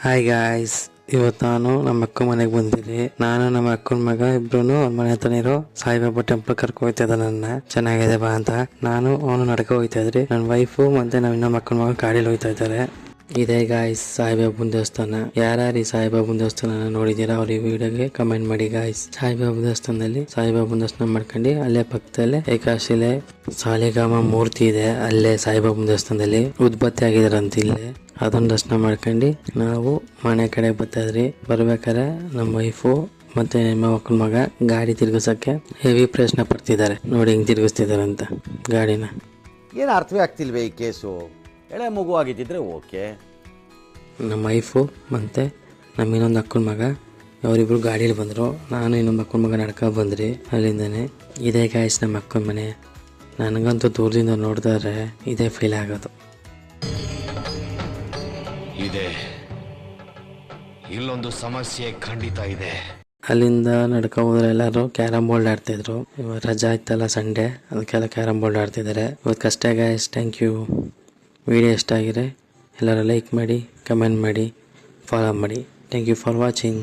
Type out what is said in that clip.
Hi guys, ಇವತ್ತು ನಾನು ನಮ್ಮ ಅಕ್ಕ ಮನೆಗೆ ಬಂದಿರಿ. ನಾನು ನಮ್ಮ ಅಕ್ಕನ ಮಗ ಇಬ್ರು ಅವ್ರ ಮನೆ ಹತ್ರ ಇರೋ ಸಾಯಿಬಾಬಾ ಟೆಂಪಲ್ ಕರ್ಕೊ ಹೋಗ್ತಾ ಇದ್ದ ನನ್ನ. ಚೆನ್ನಾಗಿದೆ ಬಾ ಅಂತ. ನಾನು ಅವನು ನಡ್ಕೊ ಹೋಗ್ತಾ ಇದ್ರಿ. ನನ್ನ ವೈಫು ಮತ್ತೆ ನಮ್ಮ ಇನ್ನೊಬ್ಬ ಅಕ್ಕನ ಮಗ ಗಾಡಿಯಲ್ಲಿ ಹೋಗ್ತಾ ಇದ್ದಾರೆ. ಇದೇ ಗಾಯ್ಸ್ ಸಾಯಿಬಾಬನ ದೇವಸ್ಥಾನ. ಯಾರ್ಯಾರು ಈ ಸಾಯಿಬಾಬನ ದೇವಸ್ಥಾನ ನೋಡಿದೀರಾ ಅವ್ರ ಈ ವಿಡಿಯೋಗೆ ಕಮೆಂಟ್ ಮಾಡಿ ಗಾಯ್ಸ್. ಸಾಯಿಬಾಬಾ ದೇವಸ್ಥಾನದಲ್ಲಿ ಸಾಯಿಬಾಬನ ದರ್ಶನ ಮಾಡ್ಕೊಂಡು ಅಲ್ಲೇ ಪಕ್ಕದಲ್ಲೇ ಏಕಾಶಿಲೆ ಸಾಲಿಗಾಮ ಮೂರ್ತಿ ಇದೆ. ಅಲ್ಲೇ ಸಾಯಿಬಾಬನ ದೇವಸ್ಥಾನದಲ್ಲಿ ಉದ್ಬತ್ತಿ ಆಗಿದಾರಂತ ಇಲ್ಲೇ. ಅದನ್ನ ದರ್ಶನ ಮಾಡ್ಕೊಂಡು ನಾವು ಮನೆ ಕಡೆ ಬರ್ತಾ ಇದ್ರಿ. ಬರ್ಬೇಕಾದ್ರೆ ನಮ್ಮ ವೈಫು ಮತ್ತೆ ನಿಮ್ಮ ಮಕ್ಕಳ ಮಗ ಗಾಡಿ ತಿರ್ಗಿಸಕ್ಕೆ ಹೆವಿ ಪ್ರಶ್ನೆ ಪಡ್ತಿದ್ದಾರೆ. ನೋಡಿ ಹಿಂಗ್ ತಿರ್ಗಿಸ್ತಿದಾರೆ ಅಂತ ಗಾಡಿನ. ಏನು ಅರ್ಥವೇ ಆಗ್ತಿಲ್ವೇ ಈ ಕೇಸು? ಎಳೆ ಮಗು ಆಗಿದ್ದಿದ್ರೆ ಓಕೆ. ನಮ್ಮ ವೈಫು ಮತ್ತು ನಮ್ಮ ಇನ್ನೊಂದು ಅಕ್ಕನ ಮಗ ಅವರಿಬ್ರು ಗಾಡೀಲಿ ಬಂದರು. ನಾನು ಇನ್ನೊಂದು ಅಕ್ಕನ ಮಗ ನಡ್ಕೊ ಬಂದ್ರಿ ಅಲ್ಲಿಂದನೇ. ಇದೇ ಗಾಯ್ಸ್ ನಮ್ಮ ಅಕ್ಕನ ಮನೆ. ನನಗಂತೂ ದೂರದಿಂದ ನೋಡಿದ್ರೆ ಇದೇ ಫೀಲ್ ಆಗೋದು. ಇದೆ ಇಲ್ಲೊಂದು ಸಮಸ್ಯೆ ಖಂಡಿತ ಇದೆ. ಅಲ್ಲಿಂದ ನಡ್ಕೊ ಹೋದ್ರೆ ಎಲ್ಲರೂ ಕ್ಯಾರಮ್ ಬೋರ್ಡ್ ಆಡ್ತಿದ್ರು. ಇವಾಗ ರಜಾ ಇತ್ತಲ್ಲ ಸಂಡೇ, ಅದಕ್ಕೆಲ್ಲ ಕ್ಯಾರಮ್ ಬೋರ್ಡ್ ಆಡ್ತಿದ್ದಾರೆ. ಇವತ್ತು ಅಷ್ಟೇ ಗಾಯ್ಸ್. Thank you. ವಿಡಿಯೋ ಇಷ್ಟ ಆಗಿದೆ ಎಲ್ಲರೂ ಲೈಕ್ ಮಾಡಿ, ಕಮೆಂಟ್ ಮಾಡಿ, ಫಾಲೋ ಮಾಡಿ. Thank you for watching.